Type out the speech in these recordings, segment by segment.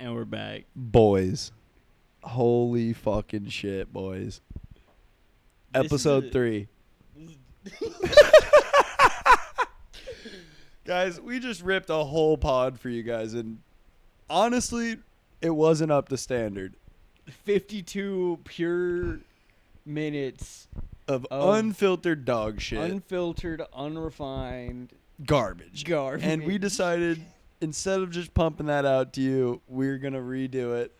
And we're back. Boys. Holy fucking shit, boys. Episode 3. Guys, we just ripped a whole pod for you guys, and honestly, it wasn't up to standard. 52 pure minutes Of unfiltered dog shit. Unfiltered, unrefined Garbage. And we decided, instead of just pumping that out to you, we're going to redo it.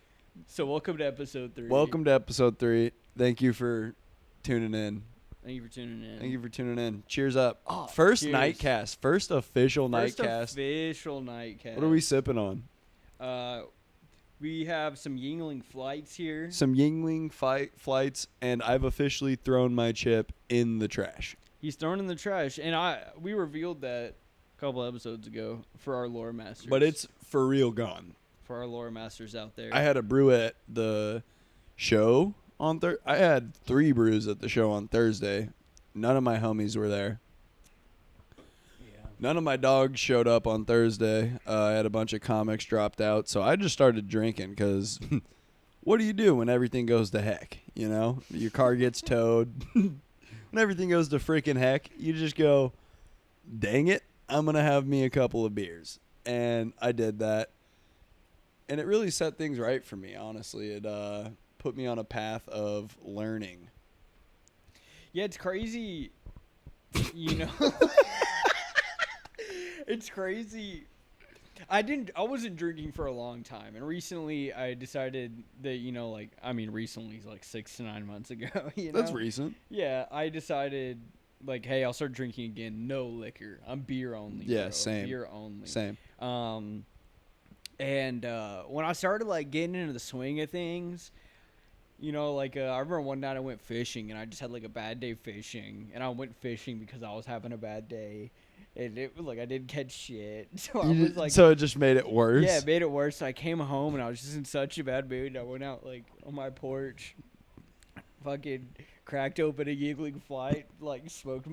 So welcome to episode 3. Welcome to episode 3. Thank you for tuning in. Thank you for tuning in. Thank you for tuning in. Cheers up. Oh, First cheers. nightcast. First official First nightcast. official nightcast. What are we sipping on? We have some Yingling flights here. Some Yingling flights, and I've officially thrown my chip in the trash. He's thrown in the trash, and we revealed that a couple episodes ago for our lore masters. But it's for real gone. For our lore masters out there. I had a brew at the show on Thursday. I had 3 brews at the show on Thursday. None of my homies were there. Yeah. None of my dogs showed up on Thursday. I had a bunch of comics dropped out, so I just started drinking because what do you do when everything goes to heck? You know, your car gets towed. When everything goes to freaking heck, you just go, dang it, I'm going to have me a couple of beers. And I did that. And it really set things right for me, honestly. It put me on a path of learning. Yeah, it's crazy, you know. It's crazy. I wasn't drinking for a long time, and recently I decided that, recently is like 6 to 9 months ago, you know. That's recent. Yeah, I decided hey, I'll start drinking again. No liquor. I'm beer only. Yeah, bro. same. Beer only. Same. And when I started getting into the swing of things, I remember one night I went fishing and I just had a bad day fishing, and I went fishing because I was having a bad day, and it was I didn't catch shit. So it just made it worse. Yeah, it made it worse. So I came home and I was just in such a bad mood. I went out on my porch, fucking cracked open a Yingling flight, smoked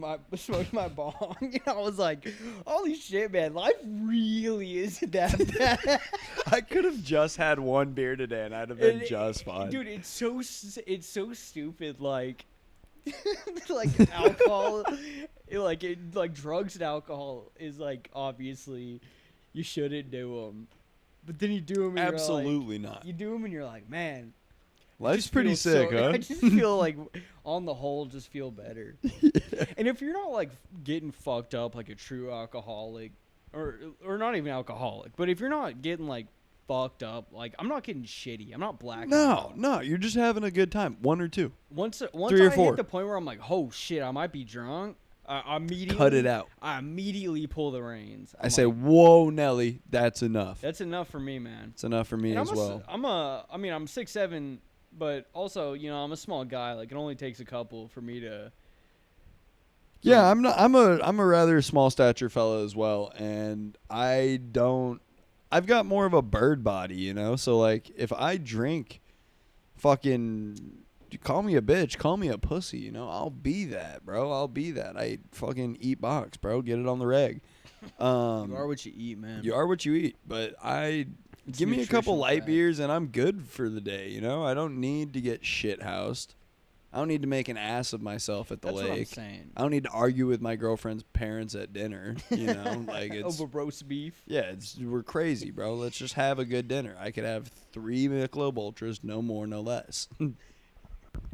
my bong, and I was like, holy shit, man, life really isn't that bad. I could have just had 1 beer today and I'd have been just fine. Dude, it's so stupid, alcohol, drugs and alcohol is obviously you shouldn't do them, but then you do them and absolutely not. You do them and you're like, man, life's pretty sick, huh? I just feel on the whole, just feel better. Yeah. And if you're not getting fucked up like a true alcoholic, or not even alcoholic, but if you're not getting fucked up, I'm not getting shitty. I'm not black. No, you're just having a good time. 1 or 2. Once 3 or I 4. hit the point where I'm oh shit, I might be drunk. I immediately cut it out. I immediately pull the reins. I say, whoa, Nelly, that's enough. That's enough for me, man. It's enough for me as well. I'm 6'7", but also, I'm a small guy. It only takes a couple for me to. Yeah, I'm a rather small stature fella as well, and I've got more of a bird body, you know? So if I drink, fucking call me a bitch, call me a pussy, you know? I'll be that, bro. I'll be that. I fucking eat box, bro. Get it on the reg. You are what you eat, man. You are what you eat, but give me a couple light beers and I'm good for the day, you know? I don't need to get shit housed. I don't need to make an ass of myself at the lake. That's what I'm saying. I don't need to argue with my girlfriend's parents at dinner, you know? It's over roast beef. Yeah, we're crazy, bro. Let's just have a good dinner. I could have 3 Michelob Ultras, no more, no less.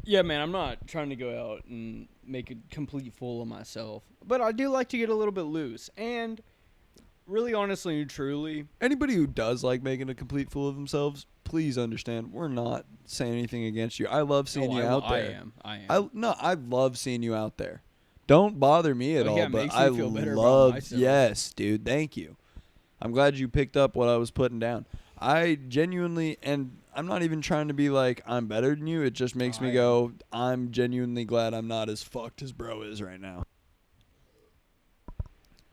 Yeah, man, I'm not trying to go out and make a complete fool of myself, but I do like to get a little bit loose. And really, honestly and truly, anybody who does like making a complete fool of themselves, please understand, we're not saying anything against you. I love seeing you out there. I am. I love seeing you out there. Don't bother me at all, yeah, but makes me I feel better about love. myself. Yes, dude. Thank you. I'm glad you picked up what I was putting down. I genuinely, and I'm not even trying to be I'm better than you. It just makes me go, I'm genuinely glad I'm not as fucked as bro is right now.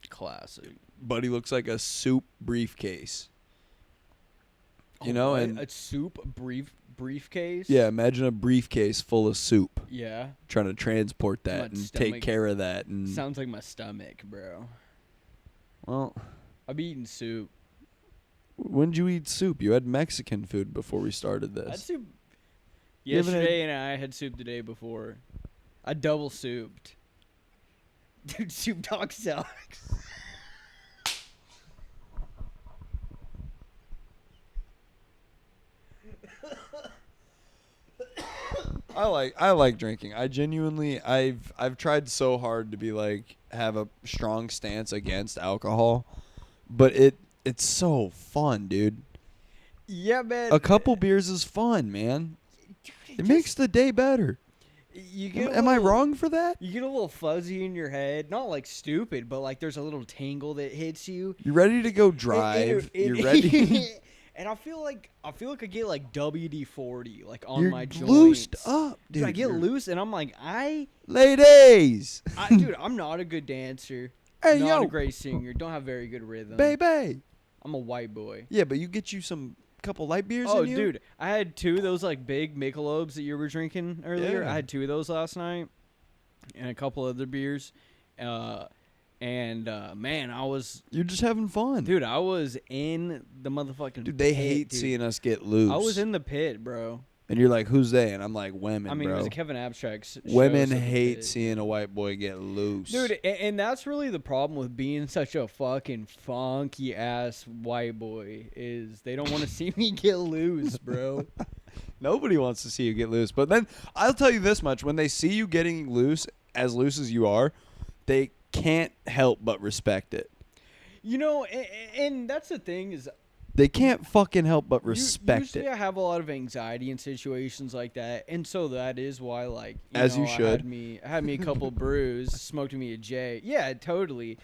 Classic. Buddy looks like a soup briefcase. You know, and a soup briefcase. Yeah, imagine a briefcase full of soup. Yeah. Trying to transport that and take care of that. And sounds like my stomach, bro. Well, I've eaten soup. When did you eat soup? You had Mexican food before we started I had this. soup You haven't had- yesterday, and I had soup the day before. I double souped. Dude, soup talk sucks. I like drinking. I've tried so hard to be like have a strong stance against alcohol, but it's so fun, dude. Yeah, man. A couple beers is fun, man. It makes the day better. You get Am I wrong for that? You get a little fuzzy in your head, not like stupid, but like there's a little tingle that hits you. You're ready to go drive. You're ready. And I feel like I get like WD-40 like on You're my joints. loosed up, dude. Dude, I get loose, and I'm like, Ladies. dude, I'm not a good dancer. Hey, not yo. a great singer. Don't have very good rhythm. Baby. I'm a white boy. Yeah, but you get you some couple light beers Oh, in you? dude, I had 2 of those like big Michelobs that you were drinking earlier. Yeah. I had 2 of those last night, and a couple other beers. Man, I was, You're just having fun. dude, I was in the motherfucking. Dude, they pit, hate dude. seeing us get loose. I was in the pit, bro. And you're like, who's they? And I'm like, women, I mean, bro. it was a Kevin Abstract. Women show, so hate the pit. seeing a white boy get loose. Dude, and that's really the problem with being such a fucking funky ass white boy is they don't want to see me get loose, bro. Nobody wants to see you get loose. But then I'll tell you this much. When they see you getting loose as you are, they can't help but respect it. You know, and that's the thing is They can't fucking help but respect usually it. I have a lot of anxiety in situations like that, and so that is why, like, As you I should. had me a couple brews, smoked me a J. Yeah, totally.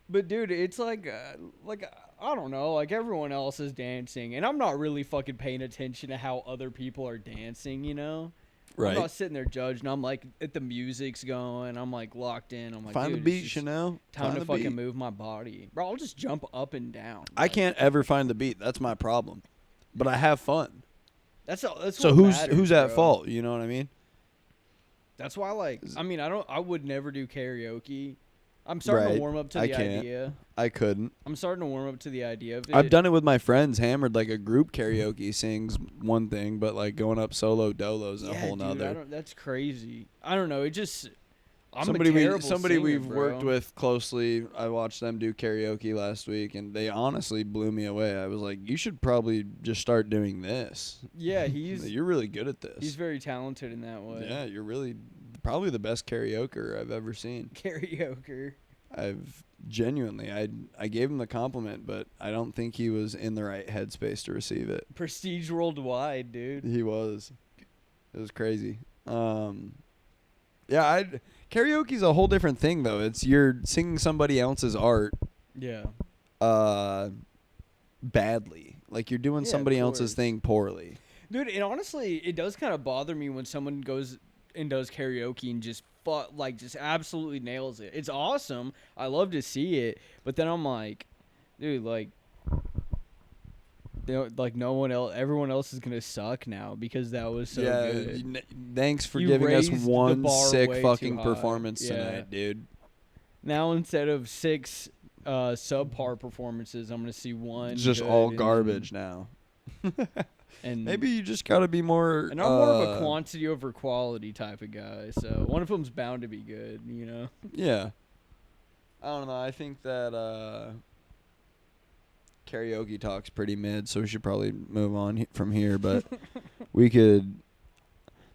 But dude, it's like I don't know, like everyone else is dancing, and I'm not really fucking paying attention to how other people are dancing, you know? Right. I'm not sitting there judging. I'm like, if the music's going, I'm like locked in. I'm like, Find the dude, beat, it's just Chanel. time Find to the fucking beat. move my body, bro. I'll just jump up and down. I can't ever find the beat. That's my problem. But I have fun. That's So what matters, who's at bro. fault? You know what I mean? That's why, like, I mean, I would never do karaoke. I'm starting Right. to warm up to I the can't. idea. I couldn't. I'm starting to warm up to the idea of it. I've done it with my friends. Hammered like a group karaoke sings one thing, but like going up solo dolo's a yeah, whole dude, nother. that's crazy. I don't know. It just I'm somebody a terrible somebody singer, we've bro. worked with closely. I watched them do karaoke last week, and they honestly blew me away. I was like, you should probably just start doing this. Yeah, you're really good at this. he's very talented in that way. Yeah, you're really probably the best karaoker I've ever seen. Karaoke. I've genuinely, I gave him the compliment, but I don't think he was in the right headspace to receive it. Prestige worldwide, dude. He was. It was crazy. Yeah, karaoke's a whole different thing though. It's you're singing somebody else's art Yeah. badly. Like you're doing Yeah, somebody of else's course. thing poorly. Dude, and honestly, it does kind of bother me when someone goes and does karaoke and just just absolutely nails it. It's awesome. I love to see it, but then I'm like, dude, like, like no one else, everyone else is gonna suck now because that was so good. Thanks for You giving us raised the one bar sick way fucking too high. performance Yeah. tonight, dude. Now instead of 6 subpar performances, I'm gonna see one. It's just good all and- garbage now. And Maybe you just gotta be more. And I'm more of a quantity over quality type of guy, so one of them's bound to be good, you know. Yeah. I don't know. I think that karaoke talk's pretty mid, so we should probably move on from here. But we could.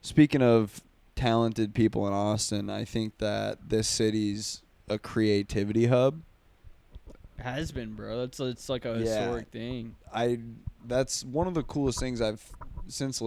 Speaking of talented people in Austin, I think that this city's a creativity hub. Has been, bro. It's like a Yeah. historic thing. That's one of the coolest things I've since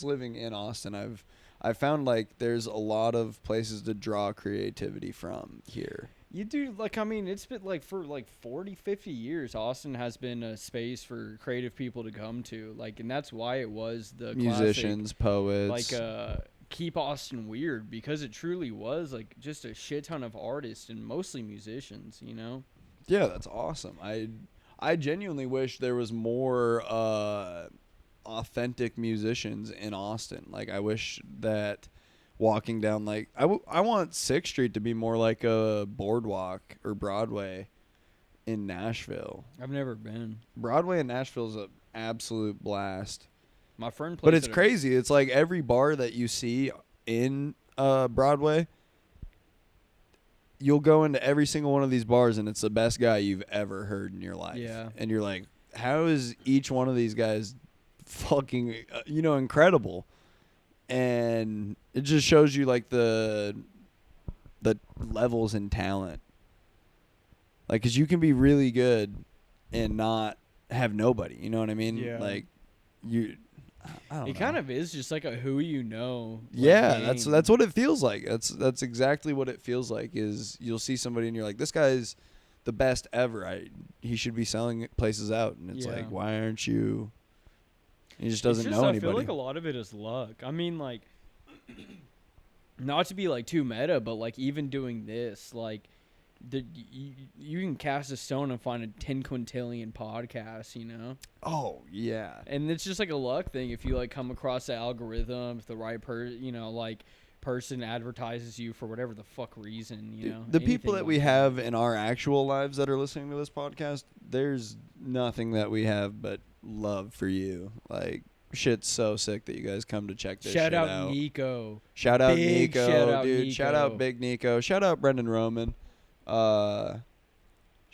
living in Austin. I've found like there's a lot of places to draw creativity from here. You do, like, I mean, it's been like for like 40, 50 years, Austin has been a space for creative people to come to. Like, and that's why it was the Musicians, poets. classic, keep Austin weird, because it truly was like just a shit ton of artists and mostly musicians, you know? Yeah, that's awesome. I genuinely wish there was more authentic musicians in Austin. Like, I wish that walking down, like, I want 6th Street to be more like a boardwalk or Broadway. in Nashville. I've never been. Broadway in Nashville is an absolute blast. My friend plays But it's crazy. It's like every bar that you see in Broadway, you'll go into every single one of these bars, and it's the best guy you've ever heard in your life. Yeah. And you're like, how is each one of these guys fucking, incredible? And it just shows you, like, the levels in talent. Like, because you can be really good and not have nobody. You know what I mean? Yeah. Like, I don't know. It kind of is just like a who you know. Yeah, game. that's what it feels like. That's exactly what it feels like. Is you'll see somebody and you're like, this guy's the best ever. He should be selling places out, and it's like, why aren't you? He just doesn't know anybody. I feel like a lot of it is luck. I mean, like, not to be like too meta, but like even doing this, like, you can cast a stone and find a 10 quintillion podcasts, you know? Oh, yeah. And it's just like a luck thing. If you like come across the algorithm, if the right person advertises you for whatever the fuck reason, you know? The people that we have in our actual lives that are listening to this podcast, there's nothing that we have but love for you. Like, shit's so sick that you guys come to check this shit out. Shout out Nico. Shout out Big Nico, shout out dude. Nico. Shout out Big Nico. Shout out Brendan Roman. Shout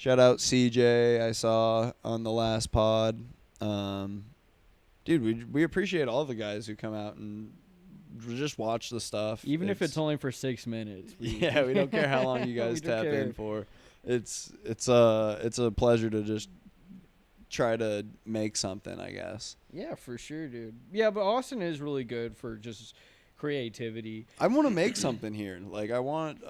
out CJ, I saw on the last pod. Dude, we appreciate all the guys who come out and just watch the stuff. Even if it's only for 6 minutes. We don't care how long you guys tap in for. It's a pleasure to just try to make something, I guess. Yeah, for sure, dude. Yeah, but Austin is really good for just creativity. I want to make something here. Like, I want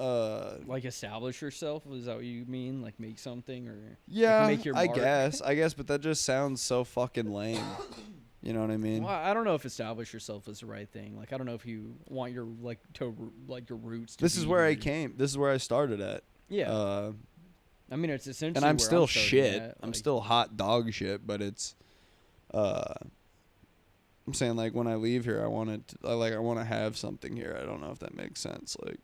like establish yourself. Is that what you mean? Like make something, or yeah, like make your I mark? guess, but that just sounds so fucking lame. You know what I mean? Well, I don't know if establish yourself is the right thing. Like, I don't know if you want your your roots. This is where I came. This is where I started at. Yeah. I mean, it's essentially. And I'm where still starting shit. at, I'm still hot dog shit, but it's. I'm saying, like, when I leave here, I want to have something here. I don't know if that makes sense. Like,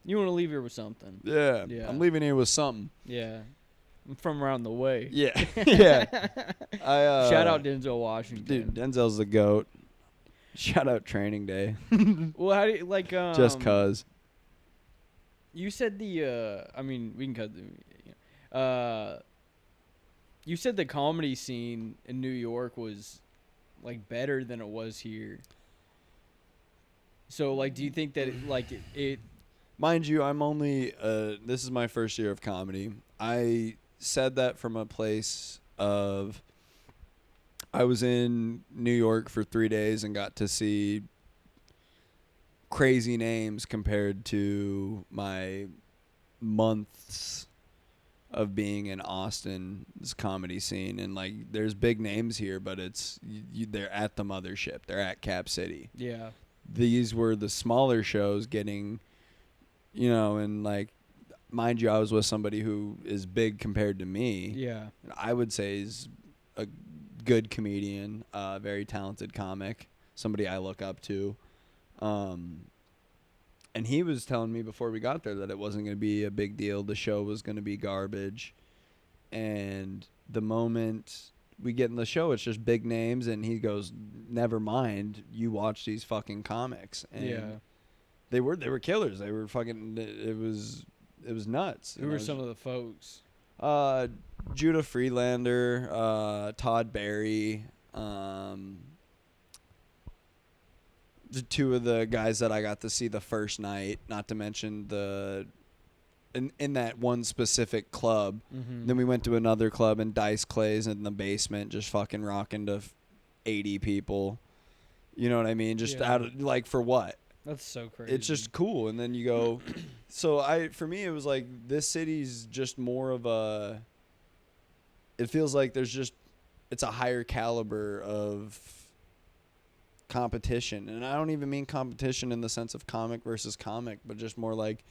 you want to leave here with something. Yeah. Yeah. I'm leaving here with something. Yeah. I'm from around the way. Yeah. Yeah. Shout out Denzel Washington. Dude, Denzel's the GOAT. Shout out Training Day. Well, how do you, like, just cuz. You said I mean, we can cut the, you said the comedy scene in New York was, like, better than it was here. So, like, do you think that, it Mind you, I'm only, this is my first year of comedy. I said that from a place of, I was in New York for 3 days and got to see crazy names compared to my months of being in Austin's comedy scene. And, like, there's big names here, but it's, they're at the mothership. They're at Cap City. Yeah. These were the smaller shows getting, and, like, mind you, I was with somebody who is big compared to me. Yeah. I would say is a good comedian, very talented comic, somebody I look up to. And he was telling me before we got there that it wasn't going to be a big deal. The show was going to be garbage. And the moment we get in the show, it's just big names. And he goes, never mind, you watch these fucking comics. And Yeah. They were killers. They were fucking, it was nuts. Who were some of the folks? Judah Friedlander, Todd Barry, the two of the guys that I got to see the first night, not to mention in that one specific club. Mm-hmm. Then we went to another club and Dice Clay's in the basement just fucking rocking to 80 people. You know what I mean? Just out of, like, for what? That's so crazy. It's just cool. And then you go, for me, it was like, this city's just more of a, it feels like it's a higher caliber of competition. And I don't even mean competition in the sense of comic versus comic, but just more like,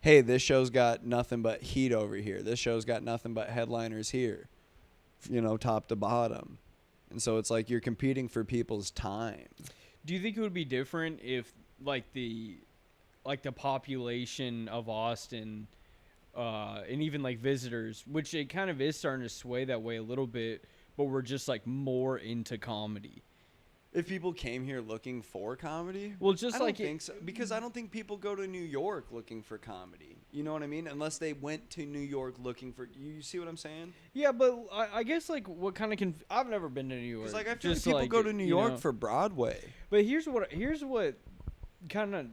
hey, this show's got nothing but heat over here. This show's got nothing but headliners here, top to bottom. And so it's like you're competing for people's time. Do you think it would be different if, like, the population of Austin and even like visitors, which it kind of is starting to sway that way a little bit, but we're just like more into comedy. If people came here looking for comedy, Well, just I don't like think so, because I don't think people go to New York looking for comedy. You know what I mean? Unless they went to New York looking for. You see what I'm saying? Yeah, but I guess like what kind of I've never been to New York. Because like I feel like just people go to New York know. for Broadway. But here's what kind of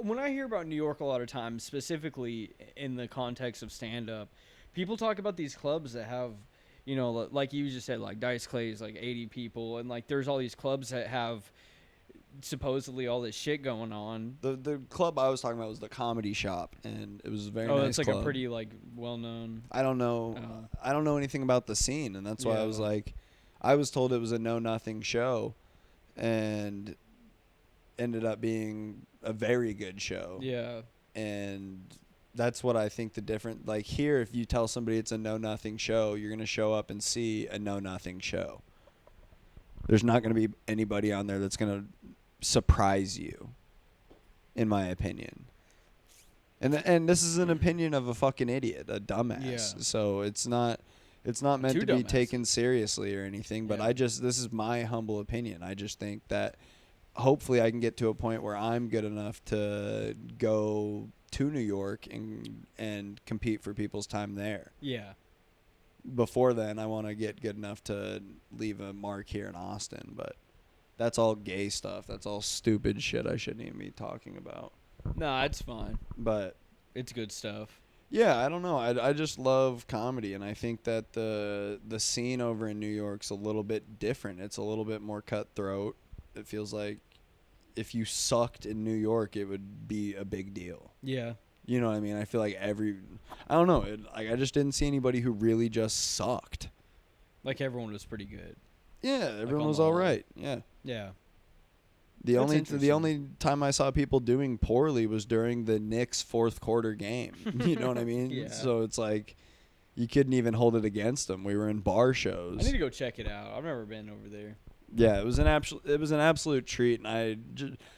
when I hear about New York a lot of times, specifically in the context of stand up, people talk about these clubs that have, you know, like you just said, like Dice Clay's like 80 people, and like there's all these clubs that have supposedly all this shit going on. The club I was talking about was the Comedy Shop, and it was a very nice Oh, it's like club. a pretty like well known. I don't know. I don't know anything about the scene, and that's why I was like, I was told it was a know nothing show, and ended up being a very good show. Yeah. And that's what I think the different, like here, if you tell somebody it's a know nothing show, you're gonna show up and see a know nothing show. There's not gonna be anybody on there that's gonna surprise you, in my opinion. And this is an opinion of a fucking idiot, a dumbass. Yeah. So it's not meant to be taken seriously or anything, but Yeah. this is my humble opinion. I just think that hopefully I can get to a point where I'm good enough to go to New York and compete for people's time there. Yeah. Before then, I want to get good enough to leave a mark here in Austin, but that's all gay stuff. That's all stupid shit I shouldn't even be talking about. Nah, it's fine. But It's good stuff. yeah, I don't know. I just love comedy, and I think that the scene over in New York's a little bit different. It's a little bit more cutthroat. It feels like if you sucked in New York, it would be a big deal. Yeah. You know what I mean? I feel like I don't know. I just didn't see anybody who really just sucked. Like everyone was pretty good. Yeah, everyone on was the all whole. right. Yeah. Yeah. The That's only interesting. time I saw people doing poorly was during the Knicks fourth quarter game. You know what I mean? Yeah. So it's like you couldn't even hold it against them. We were in bar shows. I need to go check it out. I've never been over there. Yeah, it was an absolute treat, and I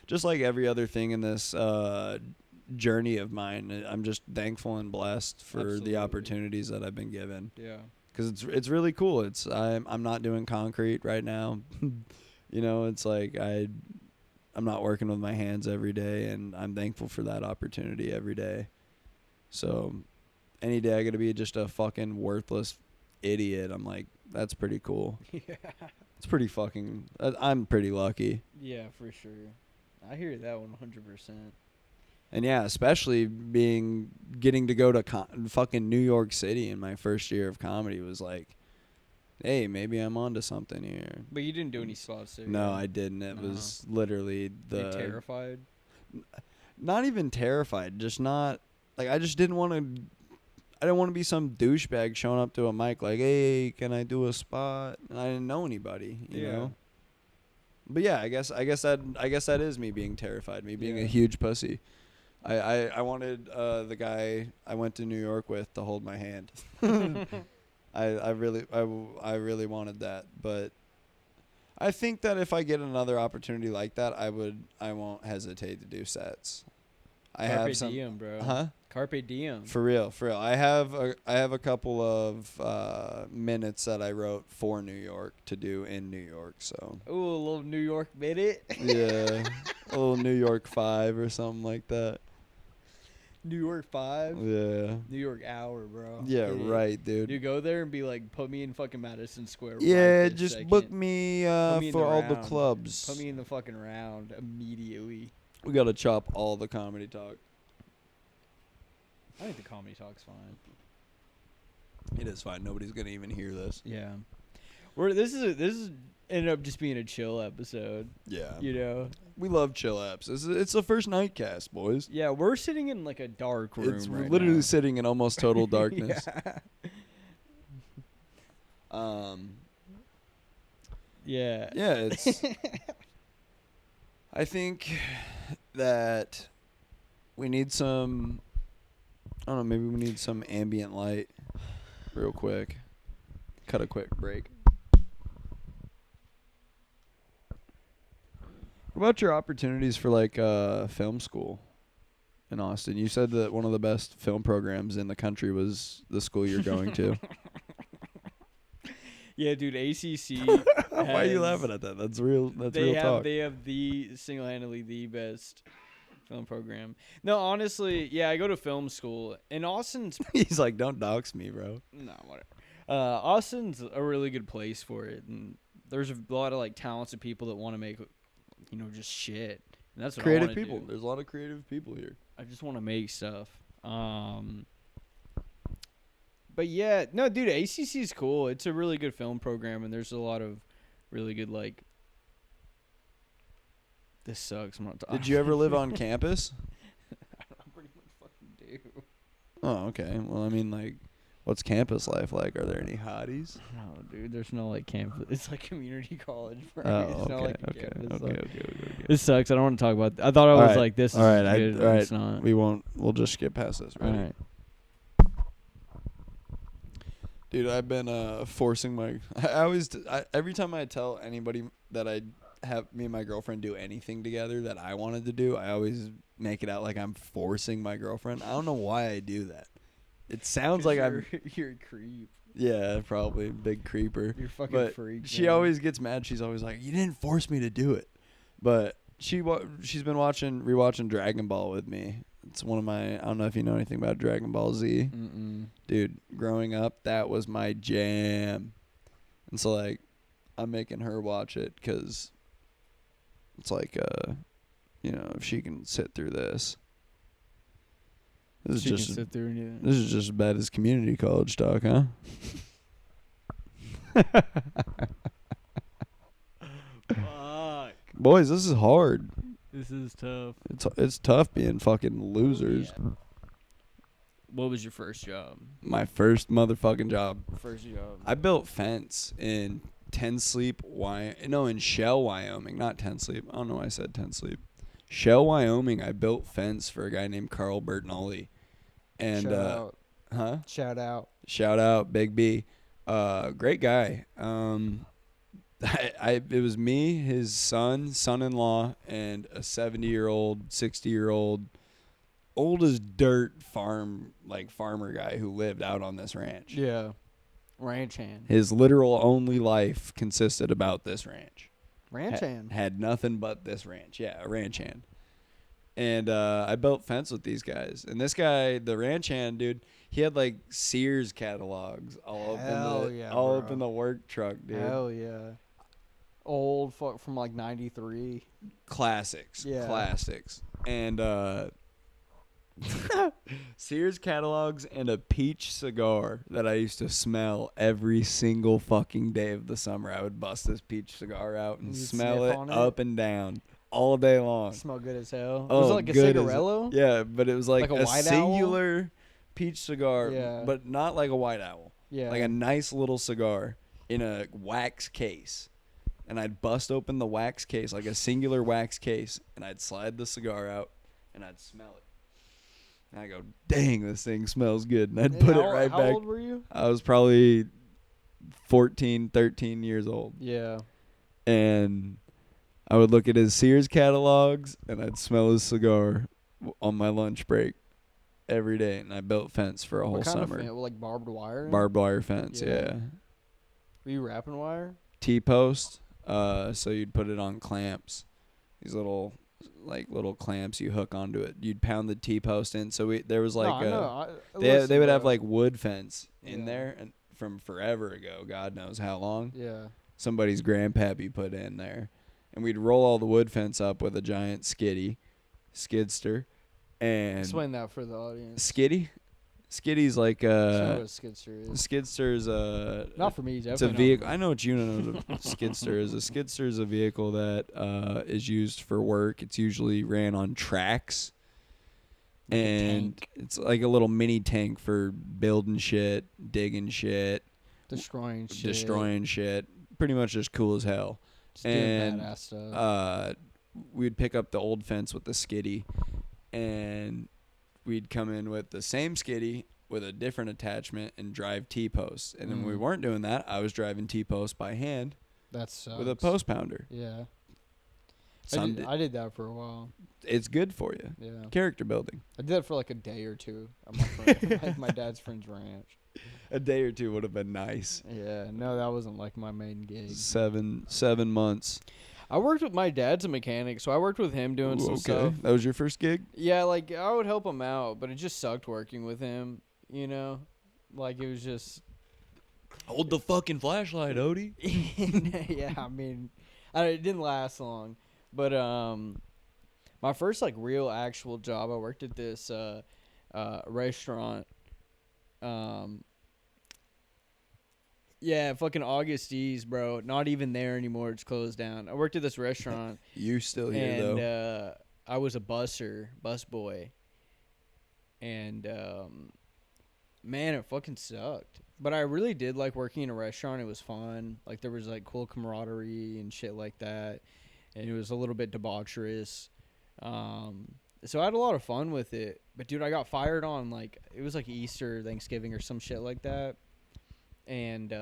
just like every other thing in this journey of mine, I'm just thankful and blessed for Absolutely. the opportunities that I've been given. Yeah. Because it's really cool. I'm not doing concrete right now. You know, it's like I'm not working with my hands every day, and I'm thankful for that opportunity every day. So any day I got to be just a fucking worthless idiot, I'm like, that's pretty cool. Yeah. It's pretty fucking. I'm pretty lucky. Yeah, for sure. I hear that 100%. And yeah, especially getting to go to fucking New York City in my first year of comedy was like, hey, maybe I'm onto something here. But you didn't do any spots there. No, right? I didn't. It Uh-huh. was literally You're terrified? not even terrified, just not like I just didn't want to. I didn't want to be some douchebag showing up to a mic like, hey, can I do a spot? And I didn't know anybody, you know. But yeah, I guess that is me being terrified, me being a huge pussy. I wanted the guy I went to New York with to hold my hand. I really wanted that, but I think that if I get another opportunity like that, I won't hesitate to do sets. Carpe diem, bro. Huh? Carpe diem. For real. I have a couple of minutes that I wrote for New York to do in New York. So Ooh, a little New York minute. yeah, a little New York 5 or something like that. New York 5. Yeah. New York hour, bro. Yeah, Get it. right, dude. You go there and be like, put me in fucking Madison Square. Yeah, right this just second. book me, Put me in for all the round. clubs. Put me in the fucking round immediately. We gotta chop all the comedy talk. I think the comedy talk's fine. It is fine. Nobody's gonna even hear this. Yeah. This is ended up just being a chill episode. Yeah. You know. We love chill apps. It's the first night cast, boys. Yeah, we're sitting in like a dark room. It's right literally now. sitting in almost total darkness. Yeah. Yeah, it's. I think that we need some. I don't know. Maybe we need some ambient light, real quick. Cut a quick break. What about your opportunities for like film school? in Austin. You said that one of the best film programs in the country was the school you're going to. Yeah, dude, ACC. Why are you laughing at that? That's real. That's real talk. They have the single-handedly the best film program. No, honestly, yeah, I go to film school. And Austin's... He's like, don't dox me, bro. No, whatever. Austin's a really good place for it. And there's a lot of, like, talented people that want to make, you know, just shit. And that's what Creative I want to people. do. There's a lot of creative people here. I just want to make stuff. But yeah, no, dude, ACC is cool. It's a really good film program, and there's a lot of really good, like... This sucks. I'm not talking. Did you ever live on campus? I pretty much fucking do. Oh, okay. Well, I mean, like, what's campus life like? Are there any hotties? No, dude, there's no, like, campus. It's like community college, bro. Oh, It's not okay, like a okay, campus, okay, like- okay. This sucks. I don't want to talk about I thought I All was right, like, this is all right, good. all right. It's not. We won't. We'll just skip past this. All Ready? right. Dude, I've been forcing my. Every time I tell anybody that I have me and my girlfriend do anything together that I wanted to do, I always make it out like I'm forcing my girlfriend. I don't know why I do that. It sounds like You're a creep. Yeah, probably big creeper. You're fucking But freak. she man. always gets mad. She's always like, "You didn't force me to do it." But she's been rewatching Dragon Ball with me. It's one of my. I don't know if you know anything about Dragon Ball Z. Mm-mm. Dude, growing up, that was my jam. And so, like, I'm making her watch it because it's like, you know, if she can sit through this. This She is can sit through and do that. this is just as bad as community college talk, huh? Fuck. Boys, this is hard. This is tough. It's tough being fucking losers. Yeah. What was your first job? My first motherfucking job. First job. I built fence in in Shell, Wyoming, not Ten Sleep. I don't know why I said Ten Sleep. Shell, Wyoming. I built fence for a guy named Carl Bertinelli. And Shout out. huh? Shout out. Shout out, Big B. Great guy. It was me, his son-in-law, and a 70-year-old, 60-year-old, old as dirt farmer guy who lived out on this ranch. Yeah. Ranch hand. His literal only life consisted about this ranch. Ranch hand. Had nothing but this ranch. Yeah, a ranch hand. And I built fence with these guys. And this guy, the ranch hand, dude, he had like Sears catalogs all up in the work truck, dude. Hell yeah. Old fuck from like 93. Classics. Yeah. Classics. And Sears catalogs and a peach cigar that I used to smell every single fucking day of the summer. I would bust this peach cigar out and You'd smell sniff it on it? up and down all day long. Smell good as hell. Oh, was it like a good as- cigarello? Yeah, but it was like Like a a white singular peach cigar, Yeah. but not like a white owl. Yeah. Like a nice little cigar in a wax case. And I'd bust open the wax case, like a singular wax case, and I'd slide the cigar out, and I'd smell it. And I go, dang, this thing smells good. And I'd put it right how back. How old were you? I was probably 14, 13 years old. Yeah. And I would look at his Sears catalogs, and I'd smell his cigar on my lunch break every day. And I built fence for a whole What kind summer. of like barbed wire? Barbed wire fence, Yeah. yeah. Were you wrapping wire? T-post. So you'd put it on clamps. These little clamps you hook onto it. You'd pound the T-post in. So there was like they would have like wood fence in there and from forever ago, God knows how long. Yeah. Somebody's grandpappy put in there. And we'd roll all the wood fence up with a giant skidster. And Explain that for the audience. Skiddy's like I don't know what a skidster is. Skidster's Not for me. it's a vehicle. I know what you know. A skidster is. A skidster is a vehicle that is used for work. It's usually ran on tracks, Like a and tank. it's like a little mini tank for building shit, digging shit, Destroying shit. destroying shit. Pretty much just cool as hell. Just doing and, badass stuff. We'd pick up the old fence with the skiddy, and we'd come in with the same skiddy with a different attachment and drive T-posts. And when we weren't doing that, I was driving T-posts by hand That sucks. with a post pounder. Yeah. I did that for a while. It's good for you. Yeah. Character building. I did that for like a day or two at my friend, my dad's friend's ranch. A day or two would have been nice. Yeah, no, that wasn't like my main gig. 7 months. I worked with my dad's a mechanic, so I worked with him doing some stuff. That was your first gig? Yeah, like I would help him out, but it just sucked working with him, you know? Like it was just Hold the fucking flashlight, Odie. yeah, I mean, it didn't last long. But my first like real actual job, I worked at this restaurant. Yeah, fucking Auguste's, bro. Not even there anymore. It's closed down. I worked at this restaurant. You still here, and, though. I was a busboy. And, man, it fucking sucked. But I really did like working in a restaurant. It was fun. Like, there was, like, cool camaraderie and shit like that. And it was a little bit debaucherous. So I had a lot of fun with it. But, dude, I got fired on, like, it was, like, Easter, Thanksgiving, or some shit like that. And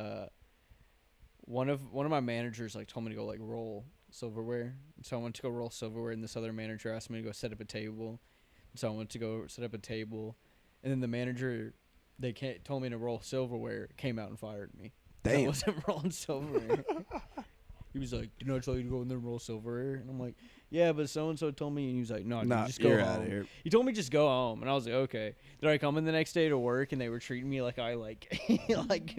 one of my managers like told me to go like roll silverware. So I went to go roll silverware, and this other manager asked me to go set up a table. So I went to go set up a table, and then the manager told me to roll silverware, came out and fired me. Damn. I wasn't rolling silverware. He was like, "Didn't I tell you to go in there and roll silverware?" And I'm like, "Yeah, but so and so told me." And he was like, "No, dude, just go you're home." out of here. He told me just go home, and I was like, "Okay." Did I come in the next day to work, and they were treating me like I like like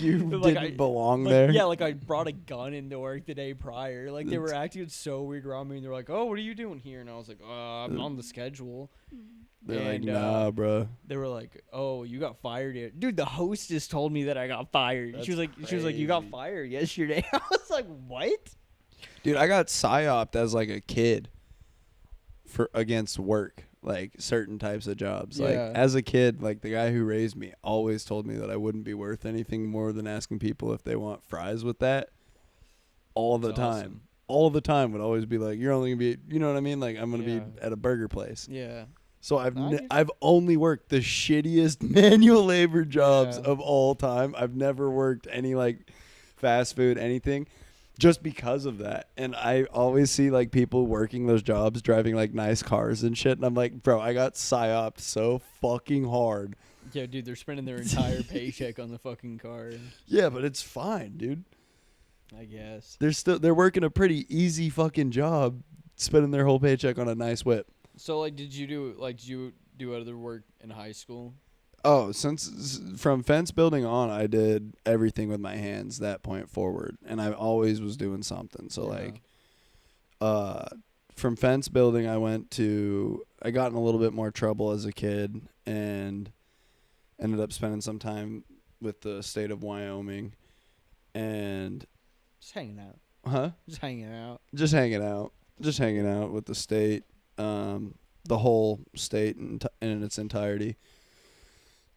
you like didn't belong like, there? Yeah, like I brought a gun into work the day prior. Like they were acting so weird around me, and they're like, "Oh, what are you doing here?" And I was like, "I'm on the schedule." They're like, "Nah, bro." They were like, "Oh, you got fired, yet?" Dude, the hostess told me that I got fired. That's she was like, "You got fired yesterday." I was like, "What?" Dude, I got psyoped as like a kid against work, like certain types of jobs. Like Yeah. as a kid, like the guy who raised me always told me that I wouldn't be worth anything more than asking people if they want fries with that. All the That's time. awesome. All the time would always be like, you're only gonna be, you know what I mean? Like I'm gonna Yeah. be at a burger place. Yeah. So I get I've only worked the shittiest manual labor jobs Yeah. of all time. I've never worked any like fast food, anything, just because of that. And I always see like people working those jobs, driving like nice cars and shit. And I'm like, bro, I got psyoped so fucking hard. Yeah, dude, they're spending their entire paycheck on the fucking car. Yeah, but it's fine, dude. I guess. They're working a pretty easy fucking job, spending their whole paycheck on a nice whip. So, like, did you do other work in high school? Oh, from fence building on, I did everything with my hands that point forward, and I always was doing something. So from fence building, I got in a little bit more trouble as a kid, and ended up spending some time with the state of Wyoming, and Just hanging out. just hanging out with the state, the whole state in its entirety.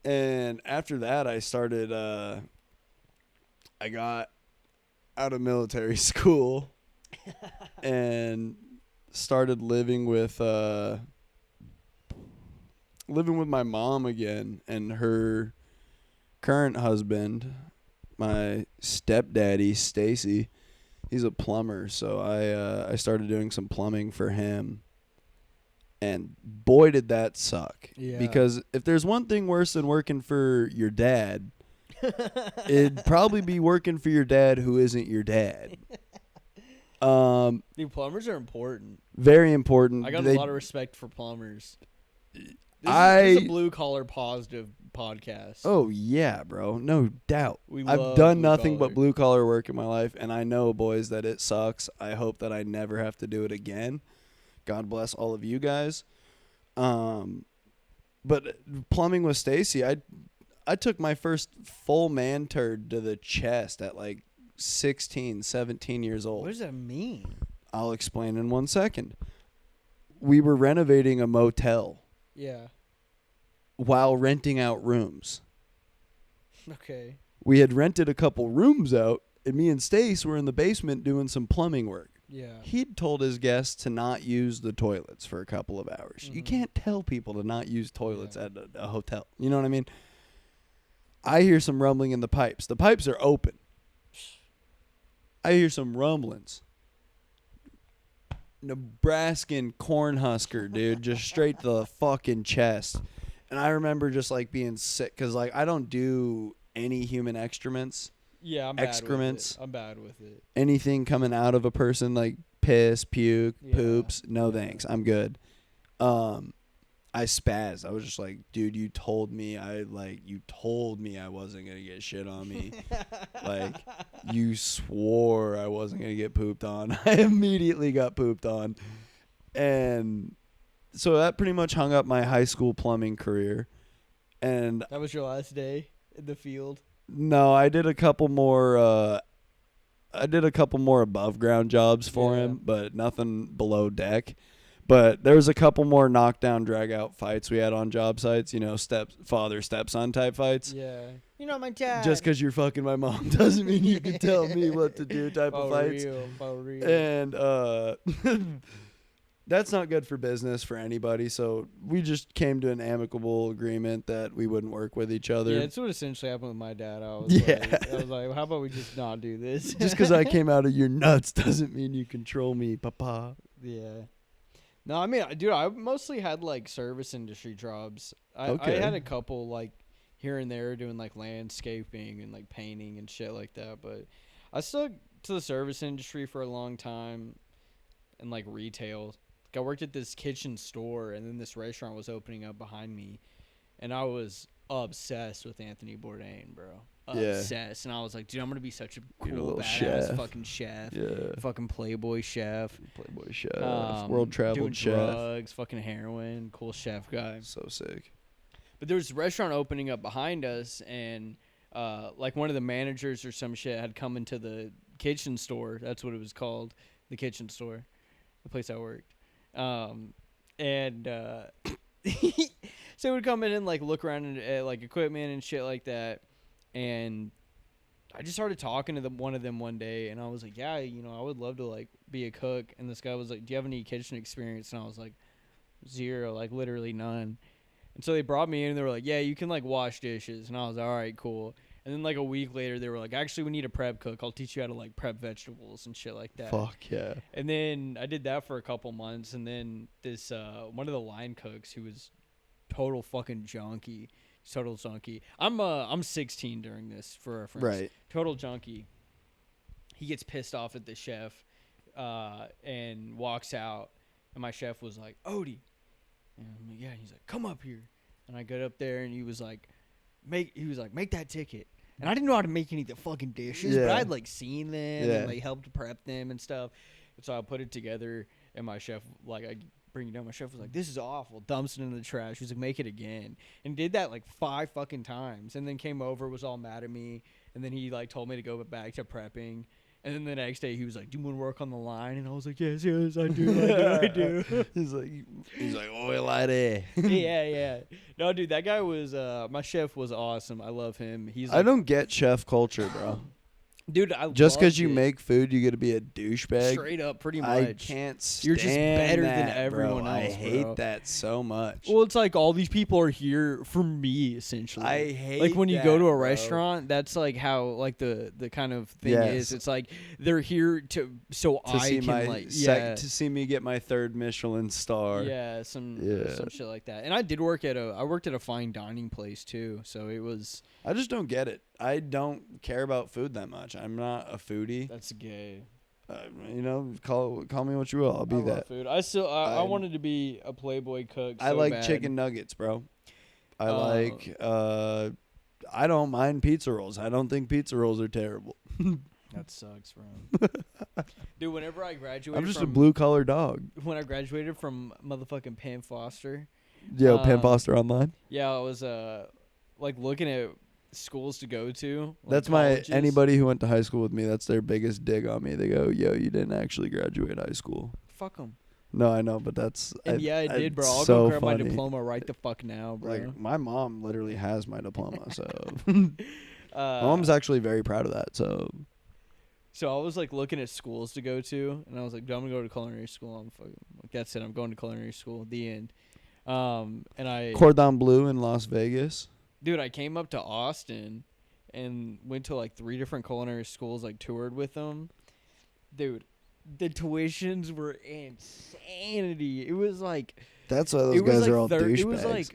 And after that, I started, I got out of military school and started living with my mom again, and her current husband, my stepdaddy, Stacy. He's a plumber, so I started doing some plumbing for him. And boy, did that suck. Yeah. Because if there's one thing worse than working for your dad, it'd probably be working for your dad who isn't your dad. Dude, plumbers are important. Very important. I got a lot of respect for plumbers. This I- is a blue collar positive podcast. Oh, yeah, bro. No doubt. We I've love done blue nothing collar. but blue collar work in my life, and I know, boys, that it sucks. I hope that I never have to do it again. God bless all of you guys. But plumbing with Stacy, I took my first full man turd to the chest at like 16, 17 years old. What does that mean? I'll explain in 1 second. We were renovating a motel Yeah. while renting out rooms. Okay. We had rented a couple rooms out, and me and Stace were in the basement doing some plumbing work. Yeah. He'd told his guests to not use the toilets for a couple of hours. Mm-hmm. You can't tell people to not use toilets at a hotel. You know what I mean? I hear some rumbling in the pipes. The pipes are open. I hear some rumblings. Nebraskan Cornhusker, dude, just straight to the fucking chest. And I remember just like being sick because like I don't do any human excrements. Yeah, Excrements. I'm bad with it. Anything coming out of a person like piss, puke, Yeah, poops. No yeah. thanks. I'm good. I spazzed. I was just like, dude, you told me I wasn't gonna get shit on me. Like, you swore I wasn't gonna get pooped on. I immediately got pooped on. And so that pretty much hung up my high school plumbing career. And That was your last day in the field? no, I did a couple more above ground jobs for him, but nothing below deck. But there was a couple more knockdown, drag out fights we had on job sites, father, stepson type fights. Yeah. You're not my dad. Just because you're fucking my mom doesn't mean you can tell me what to do type of fights. For real. And that's not good for business for anybody. So we just came to an amicable agreement that we wouldn't work with each other. Yeah, it's what essentially happened with my dad. I was like, how about we just not do this? Just because I came out of your nuts doesn't mean you control me, papa. Yeah. No, I mean, dude, I mostly had like service industry jobs. I had a couple like here and there doing like landscaping and like painting and shit like that. But I stuck to the service industry for a long time and like retail. Like I worked at this kitchen store and then this restaurant was opening up behind me. And I was obsessed with Anthony Bourdain, bro. Obsessed. And I was like, dude, I'm going to be such a cool, badass chef. Fucking chef. Yeah. Fucking Playboy chef. Playboy chef. World traveled doing chef. drugs, fucking heroin. Cool chef guy. So sick. But there was a restaurant opening up behind us, and like one of the managers or some shit had come into the kitchen store. That's what it was called. The kitchen store. The place I worked. So he would come in and like look around at like equipment and shit like that. And I just started talking to one of them one day, and I was like, yeah, I would love to like be a cook. And this guy was like, do you have any kitchen experience? And I was like, 0, like literally none. And so they brought me in and they were like, yeah, you can like wash dishes. And I was like, all right, cool. And then like a week later they were like, actually we need a prep cook. I'll teach you how to like prep vegetables and shit like that. Fuck yeah. And then I did that for a couple months, and then this one of the line cooks who was total fucking junkie. Total junkie. I'm 16 during this for reference. Right. Total junkie. He gets pissed off at the chef and walks out, and my chef was like, Odie. And I'm like, yeah. And he's like, come up here. And I got up there, and he was like, make that ticket. And I didn't know how to make any of the fucking dishes, but I'd like seen them and like helped prep them and stuff. And so I put it together, and my chef, like, I bring it down. My chef was like, this is awful. Dumps it in the trash. He was like, make it again. And did that like 5 fucking times. And then came over, was all mad at me. And then he like told me to go back to prepping. And then the next day he was like, do you want to work on the line? And I was like, yes, I do. He's like, oil latte. Yeah. No, dude, that guy was, my chef was awesome. I love him. He's like, I don't get chef culture, bro. Dude, I just because you make food, you got to be a douchebag. Straight up, pretty much. I can't stand You're just better than that, everyone bro. else, I hate bro. that so much. Well, it's like all these people are here for me, essentially. I hate like when you that, go to a bro. restaurant, that's like how like the kind of thing is. It's like they're here to I can to see me get my 3rd Michelin star. Yeah, some shit like that. And I worked at a fine dining place too, so it was. I just don't get it. I don't care about food that much. I'm not a foodie. That's gay. Call me what you will. I'll be I that. love food. I wanted to be a Playboy cook. I so like bad. chicken nuggets, bro. I don't mind pizza rolls. I don't think pizza rolls are terrible. That sucks, bro. Dude, whenever I graduated, I'm just a blue collar dog. When I graduated from motherfucking Penn Foster. Yo, Penn Foster online. Yeah, I was like looking at schools to go to. Like That's colleges. anybody who went to high school with me. That's their biggest dig on me. They go, "Yo, you didn't actually graduate high school." Fuck them. No, I know, but that's. I did, bro. I'll so go grab funny. my diploma right the fuck now, bro. Like my mom literally has my diploma, so my mom's actually very proud of that. So I was like looking at schools to go to, and I was like, I'm gonna go to culinary school. I'm fucking like that's it. I'm going to culinary school. The end. And I Cordon Bleu in Las Vegas. Dude, I came up to Austin and went to like 3 different culinary schools, like toured with them. Dude, the tuitions were insanity. It was like That's why those guys are all douchebags.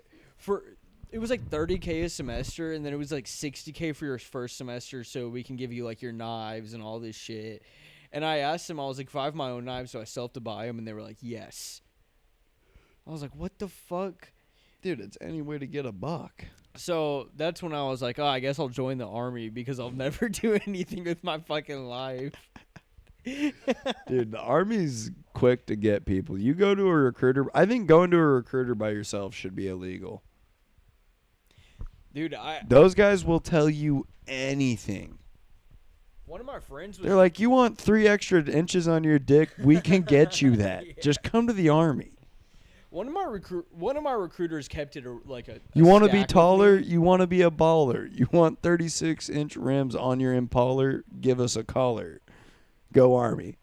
It was like $30K a semester, and then it was like $60K for your first semester, so we can give you like your knives and all this shit. And I asked them, I was like, if I have my own knives, do I still have to buy them? And they were like, yes. I was like, what the fuck? Dude, it's any way to get a buck. So that's when I was like, oh, I guess I'll join the army because I'll never do anything with my fucking life. Dude, the army's quick to get people. You go to a recruiter. I think going to a recruiter by yourself should be illegal. Dude, those guys will tell you anything. One of my friends was... They're like, you want 3 extra inches on your dick? We can get you that. Yeah. Just come to the army. One of my recruiters kept it like a you want to be taller? You want to be a baller? You want 36-inch rims on your Impaler? Give us a collar. Go army.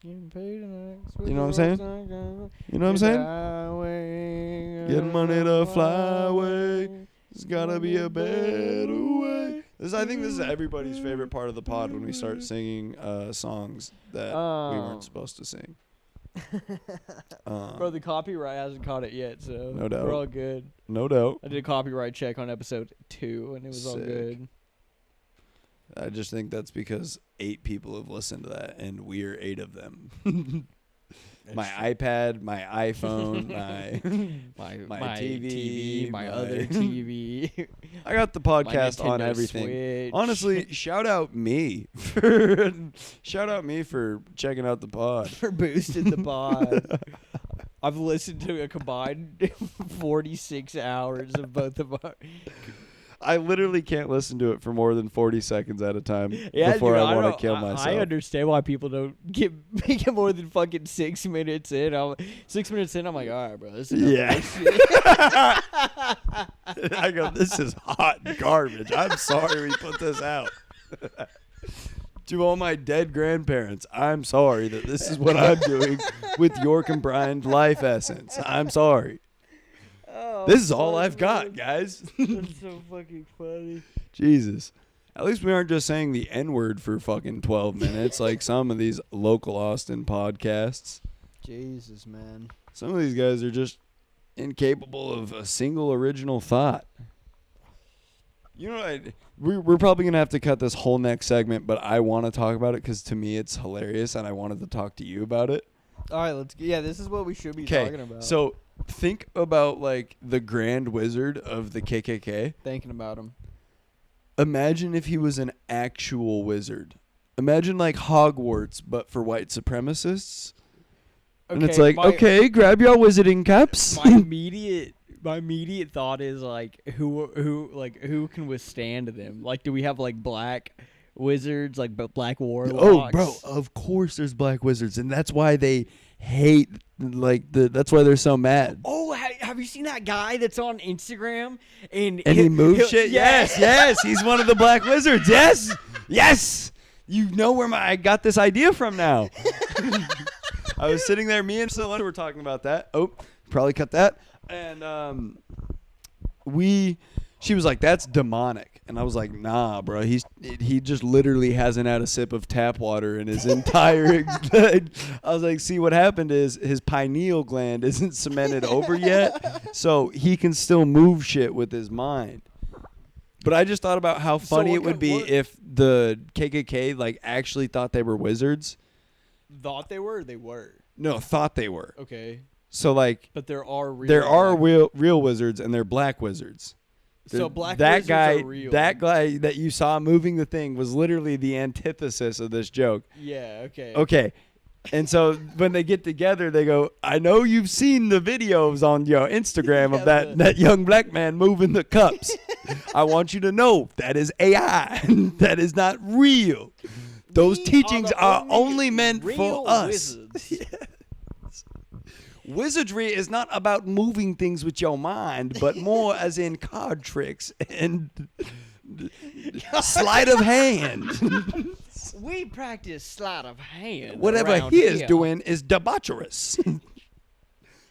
You know what I'm saying? You know what I'm saying? Get money to fly away. There's gotta be a better way. I think this is everybody's favorite part of the pod when we start singing songs that we weren't supposed to sing. Bro, the copyright hasn't caught it yet, so no doubt. We're all good. No doubt. I did a copyright check on episode 2, and it was all good. I just think that's because 8 people have listened to that, and we're 8 of them. My iPad, my iPhone, my TV, my other TV. I got the podcast on everything. Switch. Honestly, shout out me for checking out the pod. For boosting the pod. I've listened to a combined 46 hours of both of our... I literally can't listen to it for more than 40 seconds at a time before I want to kill myself. I understand why people don't make it more than fucking 6 minutes in. 6 minutes in, I'm like, all right, bro, this is I go, this is hot garbage. I'm sorry we put this out. To all my dead grandparents, I'm sorry that this is what I'm doing with your combined life essence. I'm sorry. Oh, this is all I've got, guys. That's so fucking funny. Jesus. At least we aren't just saying the N-word for fucking 12 minutes like some of these local Austin podcasts. Jesus, man. Some of these guys are just incapable of a single original thought. You know what? We're probably going to have to cut this whole next segment, but I want to talk about it because to me it's hilarious and I wanted to talk to you about it. All right, this is what we should be talking about. So think about like the Grand Wizard of the KKK. Thinking about him. Imagine if he was an actual wizard. Imagine like Hogwarts, but for white supremacists. Okay, and it's like, okay, grab your wizarding caps. My immediate thought is like, who can withstand them? Like, do we have like black wizards, like black warlocks? Oh, bro, of course there's black wizards, and that's why they hate that's why they're so mad. Oh, have you seen that guy that's on Instagram and he moves shit? Yes, he's one of the black wizards. Yes. You know where I got this idea from now. I was sitting there, me and Celeste were talking about that. Oh, probably cut that. And she was like, that's demonic. And I was like, nah, bro. He just literally hasn't had a sip of tap water in his entire... I was like, see, what happened is his pineal gland isn't cemented over yet, so he can still move shit with his mind. But I just thought about how funny it would be if the KKK like actually thought they were wizards. Thought they were? They were. No, thought they were. Okay. So like... But there are real wizards, and they're black wizards. So black wizards are real. That guy that you saw moving the thing was literally the antithesis of this joke. Yeah, okay. Okay. And so when they get together, they go, I know you've seen the videos on your Instagram of that young black man moving the cups. I want you to know that is AI. That is not real. Those teachings are only meant for us. Yes. Wizardry is not about moving things with your mind, but more as in card tricks and sleight of hand. We practice sleight of hand. Whatever he is doing is debaucherous.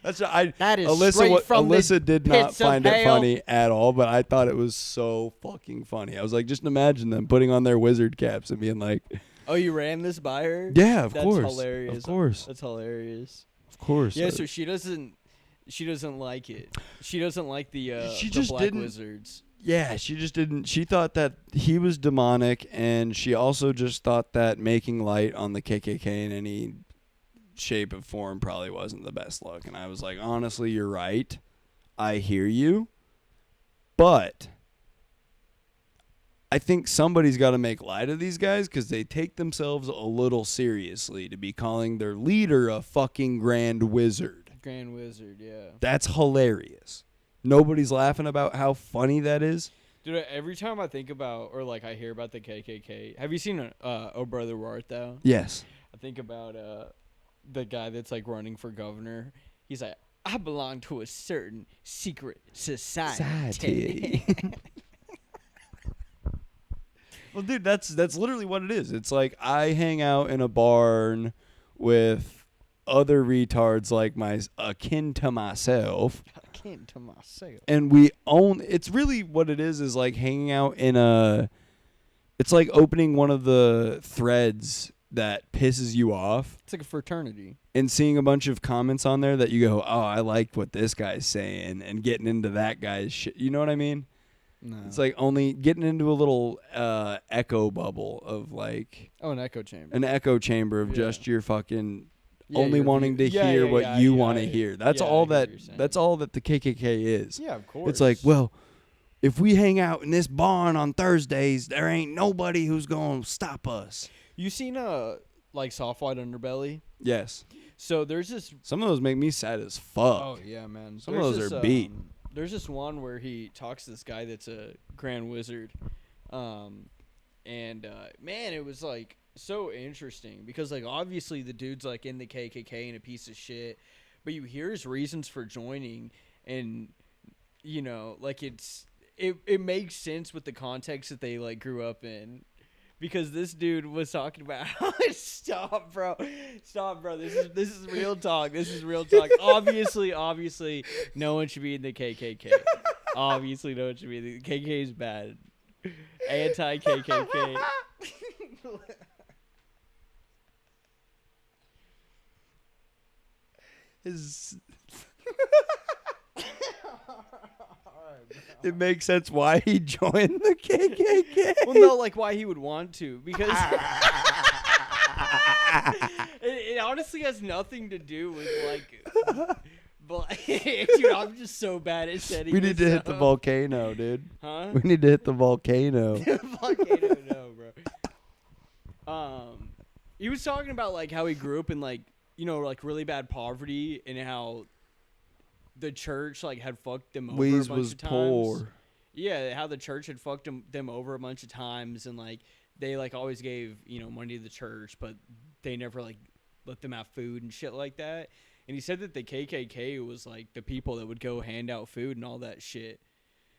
That is Alyssa, straight from Alyssa did not find it funny at all, but I thought it was so fucking funny. I was like, just imagine them putting on their wizard caps and being like, Oh, you ran this by her? Yeah, of That's course. hilarious. Of course. That's hilarious. Of course. Yeah, so she doesn't like it. She doesn't like the She the just black didn't- wizards. Yeah, she just didn't. She thought that he was demonic, and she also just thought that making light on the KKK in any shape of form probably wasn't the best look. And I was like, honestly, you're right. I hear you. But I think somebody's got to make light of these guys because they take themselves a little seriously to be calling their leader a fucking grand wizard. Grand Wizard, yeah. That's hilarious. Nobody's laughing about how funny that is. Dude, every time I think about or like I hear about the KKK, have you seen Oh Brother Where Art Thou? Yes. I think about the guy that's like running for governor. He's like, I belong to a certain secret society. Well, dude, that's literally what it is. It's like I hang out in a barn with other retards like akin to myself. Akin to myself. And it's really what it is like hanging out it's like opening one of the threads that pisses you off It's like a fraternity. and seeing a bunch of comments on there that you go, oh, I like what this guy's saying, and getting into that guy's shit. You know what I mean? No. It's like only getting into a little echo bubble of like an echo chamber. an echo chamber of Yeah. just your fucking Yeah, only your wanting to view- hear what you want to yeah. hear. That's Yeah, I all get what that you're saying. that's all that the KKK is. Yeah, of course. It's like, well, if we hang out in this barn on Thursdays, there ain't nobody who's going to stop us. you seen like soft white underbelly? Yes. So there's this. Some of those make me sad as fuck. Oh yeah, man. Some of those are beat. There's this one where he talks to this guy that's a grand wizard, and man, it was like so interesting because like obviously the dude's like in the KKK and a piece of shit, but you hear his reasons for joining, and you know like it makes sense with the context that they like grew up in. Because this dude was talking about stop bro this is real talk obviously no one should be in the KKK. Obviously no one should be in the KKK is bad. Anti-KKK. It makes sense why he joined the KKK. Well, no, like why he would want to, because it honestly has nothing to do with like. But dude, I'm just so bad at setting. We need to this hit the up. volcano, dude. Huh? We need to hit the volcano. Volcano, no, bro. He was talking about like how he grew up in like like really bad poverty and how the church like had fucked them over a Weeze bunch was of times. poor. Yeah, how the church had fucked them over a bunch of times, and like they like always gave money to the church, but they never like let them have food and shit like that. And he said that the KKK was like the people that would go hand out food and all that shit.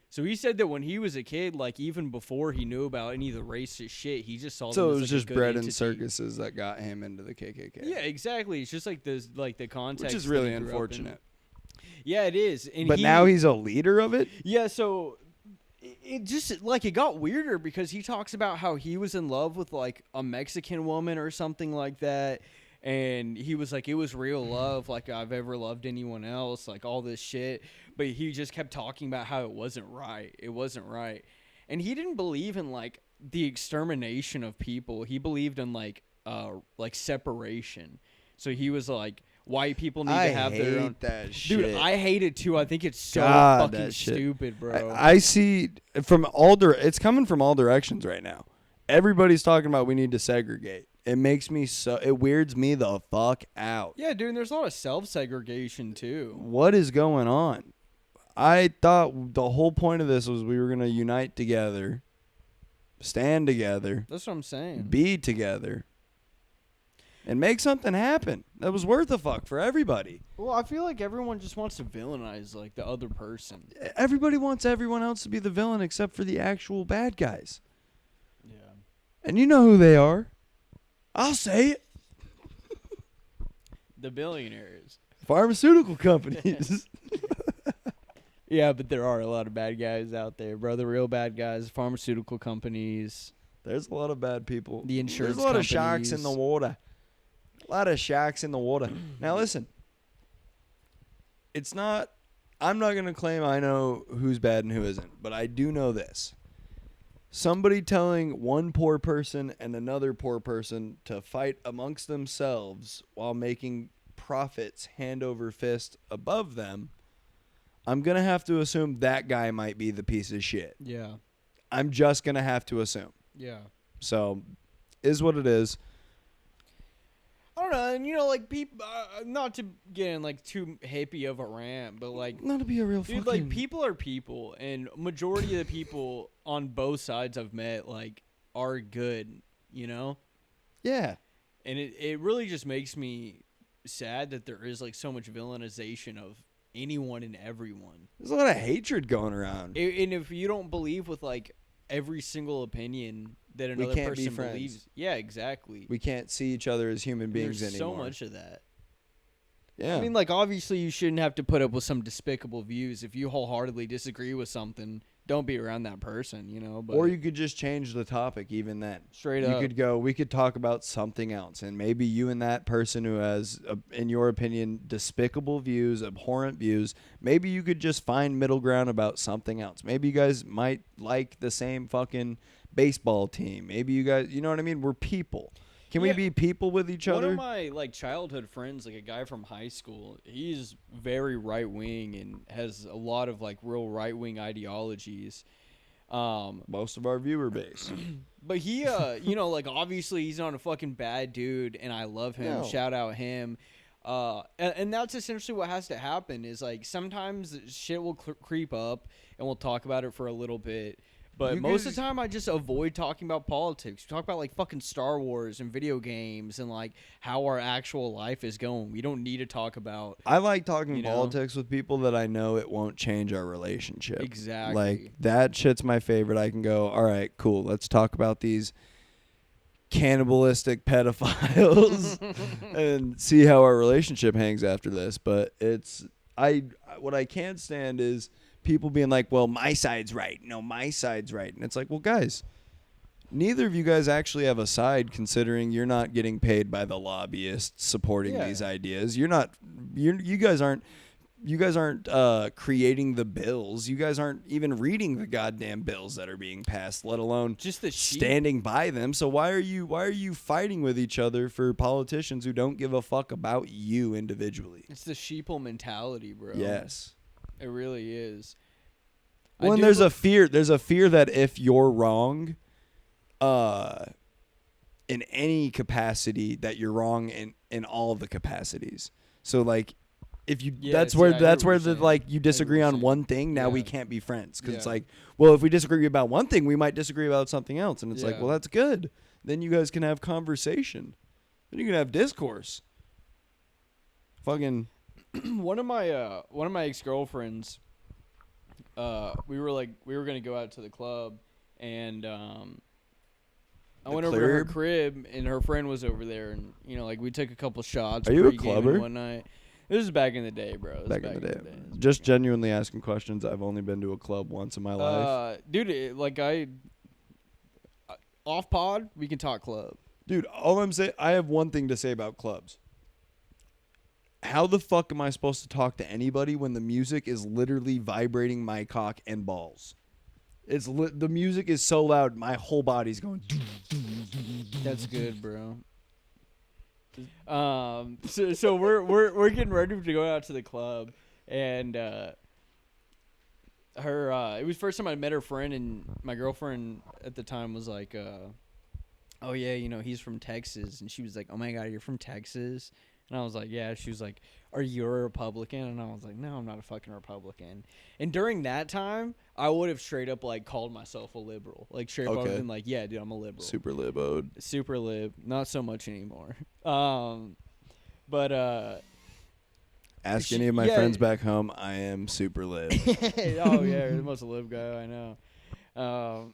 So he said that when he was a kid, like even before he knew about any of the racist shit, he just saw. So them it as, was like, a just good bread and entity. circuses that got him into the KKK. Yeah, exactly. It's just like the context, Which is that really he grew up in. unfortunate. Yeah, it is. And But now he's a leader of it? Yeah, so it just like it got weirder because he talks about how he was in love with like a Mexican woman or something like that, and he was like, it was real love, like I've ever loved anyone else, like all this shit. But he just kept talking about how it wasn't right. It wasn't right. And he didn't believe in like the extermination of people. He believed in like separation. So he was like, white people need to have their own. That shit. Dude, I hate it too. I think it's so God, fucking that shit. stupid, bro. I see from it's coming from all directions right now. Everybody's talking about we need to segregate. It makes me it weirds me the fuck out. Yeah, dude, and there's a lot of self-segregation too. What is going on? I thought the whole point of this was we were going to unite together, stand together, That's what I'm saying. be together, and make something happen that was worth a fuck for everybody. Well, I feel like everyone just wants to villainize like the other person. Everybody wants everyone else to be the villain except for the actual bad guys. Yeah. And you know who they are. I'll say it. The billionaires. Pharmaceutical companies. Yeah, but there are a lot of bad guys out there, bro. The real bad guys, pharmaceutical companies. There's a lot of bad people. The insurance There's a lot of sharks in the companies. water. A lot of sharks in the water. Now listen, I'm not going to claim I know who's bad and who isn't, but I do know this. Somebody telling one poor person and another poor person to fight amongst themselves while making profits hand over fist above them, I'm going to have to assume that guy might be the piece of shit. Yeah. I'm just going to have to assume. Yeah. So, is what it is. I don't know, and like people, not to get in like too hippie of a rant, but like, Not to be a real dude, fucking... like people are people, and majority of the people on both sides I've met like are good, Yeah. and it really just makes me sad that there is like so much villainization of anyone and everyone. There's a lot of hatred going around. And if you don't believe with like every single opinion that We another can't be person friends. believes, yeah, exactly. We can't see each other as human beings There's anymore. so much of that. Yeah. I mean, like, obviously you shouldn't have to put up with some despicable views. If you wholeheartedly disagree with something, don't be around that person, But or you could just change the topic even then. straight You up. could go, we could talk about something else. And maybe you and that person who has, in your opinion, despicable views, abhorrent views, maybe you could just find middle ground about something else. Maybe you guys might like the same fucking baseball team. Maybe you guys, you know what I mean? We're people. Can we Yeah. be people with each other? One of my like childhood friends, like a guy from high school, he's very right wing and has a lot of like real right wing ideologies. Most of our viewer base. But he, like obviously he's not a fucking bad dude, and I love him. No. Shout out him. And that's essentially what has to happen is like sometimes shit will creep up, and we'll talk about it for a little bit. But You most guys- of the time, I just avoid talking about politics. We talk about like fucking Star Wars and video games and like how our actual life is going. We don't need to talk about I like talking You know? politics with people that I know it won't change our relationship. Exactly. Like, that shit's my favorite. I can go, all right, cool. Let's talk about these cannibalistic pedophiles and see how our relationship hangs after this. But what I can't stand is people being like, well, my side's right. No, my side's right. And it's like, well, guys, neither of you guys actually have a side, considering you're not getting paid by the lobbyists supporting Yeah. these ideas. You guys aren't creating the bills. You guys aren't even reading the goddamn bills that are being passed, let alone just the sheep. standing by them. So why are you fighting with each other for politicians who don't give a fuck about you individually? It's the sheeple mentality, bro. Yes. It really is. Well, and there's a fear that if you're wrong, in any capacity, that you're wrong in all the capacities. So like, if you Yeah, that's see, where I hear what you're the saying. like you disagree you're on saying. one thing, now we Yeah. can't be friends, because it's Yeah. like, well, if we disagree about one thing, we might disagree about something else, and it's like, Yeah. well, that's good. Then you guys can have conversation. Then you can have discourse. Fucking one of my ex-girlfriends, we were gonna go out to the club, and I went over to her club? crib, and her friend was over there, and we took a couple shots. Are you a pre-gaming clubber? one night. This is back in the day, bro. This is back in the day. This is Just back genuinely asking questions. I've only been to a club once in my in- life. dude, off pod, we can talk club. Dude, all I'm saying, I have one thing to say about clubs. How the fuck am I supposed to talk to anybody when the music is literally vibrating my cock and balls? The music is so loud, my whole body's going. That's good, bro. So we're getting ready to go out to the club, and it was first time I met her friend, and my girlfriend at the time was like, oh yeah, he's from Texas, and she was like, oh my god, you're from Texas? And I was like, yeah. She was like, are you a Republican? And I was like, no, I'm not a fucking Republican. And during that time, I would have straight up like called myself a liberal, like straight up Okay. been like, yeah, dude, I'm a liberal. Super liboed. Super lib, not so much anymore. But Ask any of my yeah. friends back home, I am super lib. oh yeah, you're the most lib guy I know.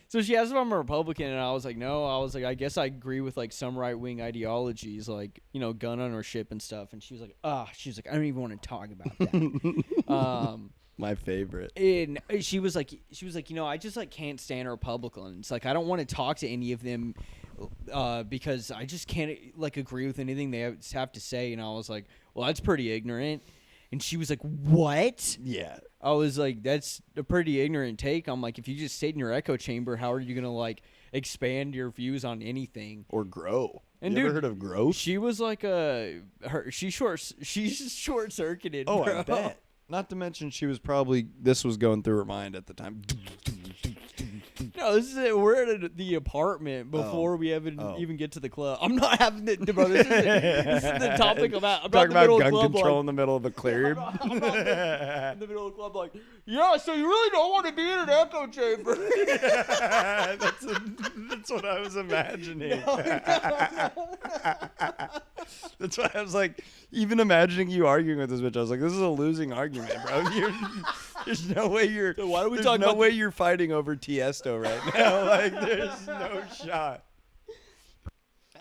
So she asked if I'm a Republican, and I was like, no. I was like, I guess I agree with like some right wing ideologies, like gun ownership and stuff. And she was like, I don't even want to talk about that. My favorite. And she was like, I just like can't stand Republicans. Like, I don't want to talk to any of them because I just can't like agree with anything they have to say. And I was like, well, that's pretty ignorant. And she was like, what? Yeah. I was like, that's a pretty ignorant take. I'm like, if you just stayed in your echo chamber, how are you gonna like expand your views on anything Or grow? And you dude, ever heard of growth? She was like she's short circuited. Oh, bro. I bet. Not to mention she was probably, this was going through her mind at the time. No, we're at the apartment before we even get to the club. I'm not having the bro. This is the topic about. I'm Talking not in the about middle gun of club, control like, in the middle of the cleared. I'm not in the middle of the club, like, yeah. So you really don't want to be in an echo chamber. That's what I was imagining. That's why I was like, even imagining you arguing with this bitch, I was like, this is a losing argument, bro. There's no way you're. So why don't we there's talk no about way you're fighting over Tiesto right now. Like, there's no shot.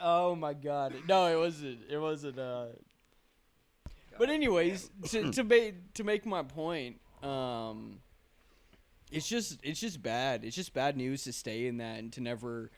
Oh my god! No, it wasn't. It wasn't. But anyways, to make my point, it's just bad. It's just bad news to stay in that and to never,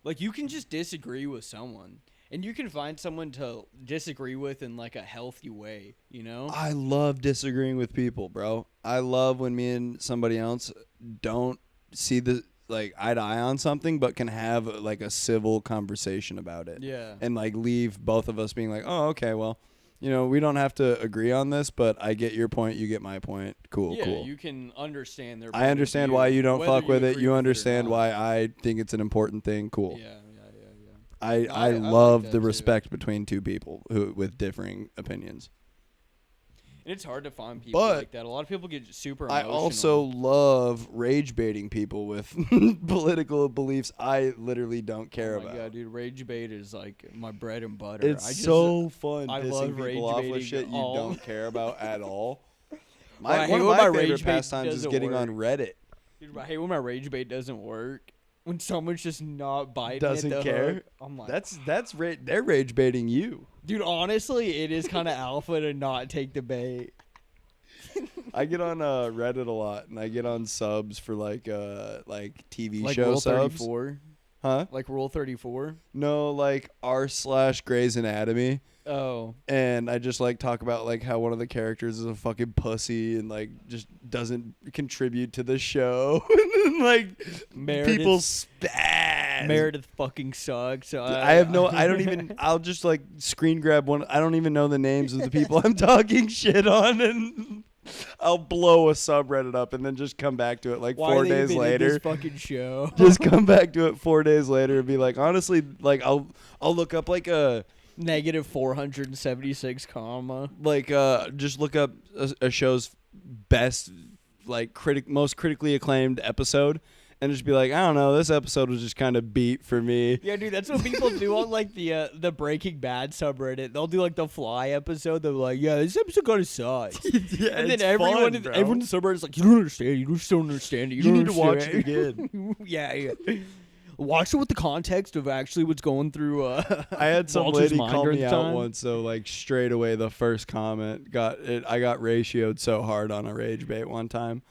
like, you can just disagree with someone. And you can find someone to disagree with in, like, a healthy way, you know? I love disagreeing with people, bro. I love when me and somebody else don't see the, like, eye to eye on something, but can have, like, a civil conversation about it. Yeah. And, like, leave both of us being like, oh, okay, well, you know, we don't have to agree on this, but I get your point, you get my point. Cool, yeah, cool. you can understand their I understand why you don't fuck with it. You understand or why I think it's an important thing. Cool. Yeah. I like love that the too. respect between two people with differing opinions. And it's hard to find people But like that. A lot of people get super I emotional. also love rage baiting people with political beliefs I literally don't care Oh my about. god, dude, rage bait is like my bread and butter. It's so fun I pissing love people rage off baiting with shit you all- don't care about at all. Well, I hate One of when my my favorite rage bait pastimes is doesn't getting on work. Reddit. Dude, I hate when my rage bait doesn't work. When someone's just not biting Doesn't at the care. hook, I'm like, They're rage baiting you. dude, honestly, it is kind of alpha to not take the bait. I get on Reddit a lot, and I get on subs for like TV Like show Rule subs. 34? Huh? Like Rule 34? No, like r/Grey's Anatomy. Oh. And I just like talk about like how one of the characters is a fucking pussy and like just doesn't contribute to the show. And then like people spaz. Meredith fucking sucks. So I'll just like screen grab one. I don't even know the names of the people I'm talking shit on, and I'll blow a subreddit up and then just come back to it like Why 4 are they days even in later. this fucking show? Just come back to it 4 days later and be like, honestly, like I'll look up like a Negative 476 comma. like just look up a show's best like most critically acclaimed episode and just be like, I don't know, this episode was just kind of beat for me. Yeah, dude, that's what people do on like the Breaking Bad subreddit. They'll do like the Fly episode. They're like, yeah, this episode kind of sucks. Yeah, And then it's everyone, fun, bro. everyone in the subreddit is like, you don't understand. You just don't understand it. You don't need to watch understand it again. yeah. Watch it with the context of actually what's going through. I had some Walter's lady mind call during me the out time. once, so like straight away the first comment I got ratioed so hard on a rage bait one time.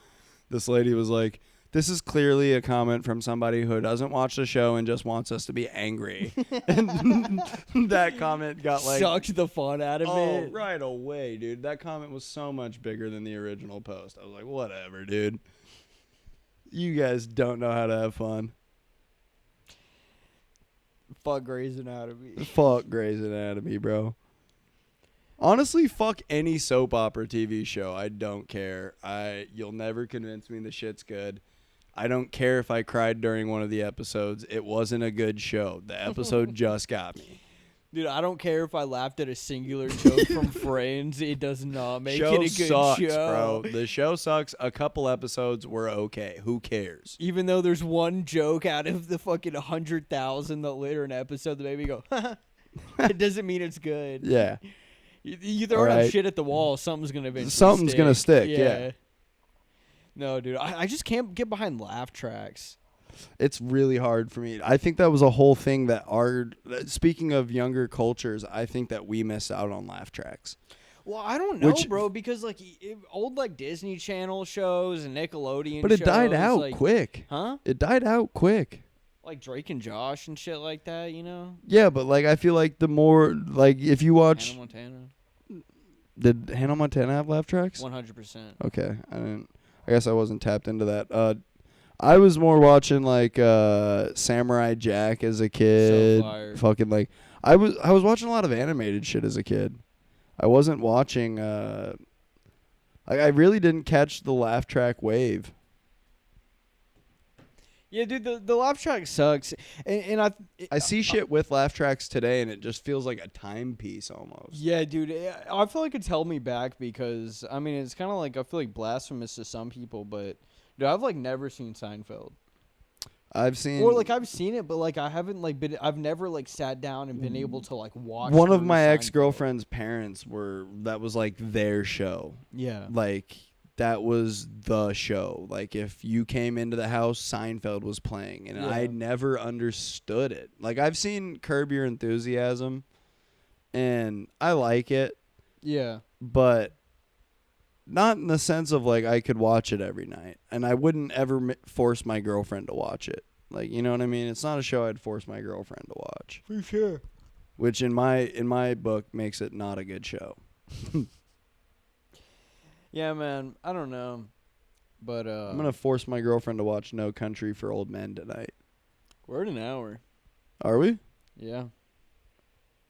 This lady was like, this is clearly a comment from somebody who doesn't watch the show and just wants us to be angry. And that comment got like Sucked the fun out of it. right away, dude. That comment was so much bigger than the original post. I was like, whatever, dude. You guys don't know how to have fun. Fuck Grey's Anatomy. Fuck Grey's Anatomy, bro. Honestly, fuck any soap opera TV show. I don't care. You'll never convince me the shit's good. I don't care if I cried during one of the episodes. It wasn't a good show. The episode just got me. Dude, I don't care if I laughed at a singular joke from Friends. It does not make Show it a good sucks, show. bro. The show sucks. A couple episodes were okay. Who cares? Even though there's one joke out of the fucking 100,000 that later an episode that made me go, it doesn't mean it's good. Yeah. You throw All enough right. shit at the wall, something's gonna eventually Something's gonna stick, yeah. No, dude, I just can't get behind laugh tracks. It's really hard for me. I think that was a whole thing that speaking of younger cultures, I think that we missed out on laugh tracks. Well, I don't know, Which- bro, because like old like Disney Channel shows and Nickelodeon But it died shows, out like, quick. huh? It died out quick. Like Drake and Josh and shit like that, you know? Yeah, but like I feel like the more like if you watch, Hannah Montana, did Hannah Montana have laugh tracks? 100%. Okay, I didn't. I guess I wasn't tapped into that. I was more watching like Samurai Jack as a kid. fire. Fucking like I was watching a lot of animated shit as a kid. I wasn't watching like I really didn't catch the laugh track wave. Yeah, dude, the laugh track sucks, and I see shit with laugh tracks today, and it just feels like a timepiece almost. yeah, dude, I feel like it's held me back because I mean it's kind of like I feel like blasphemous to some people, but dude, I've like never seen Seinfeld. I've seen Or like I've seen it, but like I haven't like been. I've never like sat down and been able to like watch. one of through my Seinfeld. ex-girlfriend's parents that was like their show. Yeah. Like that was the show. Like if you came into the house, Seinfeld was playing, and Yeah. I never understood it. Like I've seen Curb Your Enthusiasm, and I like it, Yeah. but not in the sense of like I could watch it every night, and I wouldn't ever force my girlfriend to watch it. Like, you know what I mean? It's not a show I'd force my girlfriend to watch, For sure. which in my book makes it not a good show. Yeah, man. I don't know, but I'm gonna force my girlfriend to watch No Country for Old Men tonight. we're at an hour. Are we? Yeah.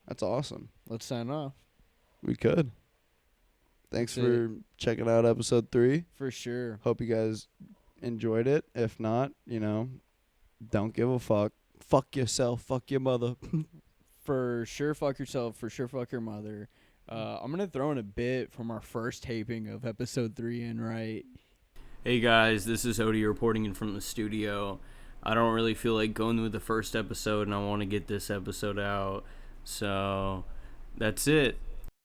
That's awesome. Let's sign off. We could. Thanks That's for checking out episode 3. For sure. Hope you guys enjoyed it. If not, don't give a fuck. Fuck yourself. Fuck your mother. For sure, fuck yourself. For sure, fuck your mother. I'm gonna throw in a bit from our first taping of episode 3 in, right? Hey guys, this is Odie reporting in from the studio. I don't really feel like going with the first episode, and I want to get this episode out. So that's it.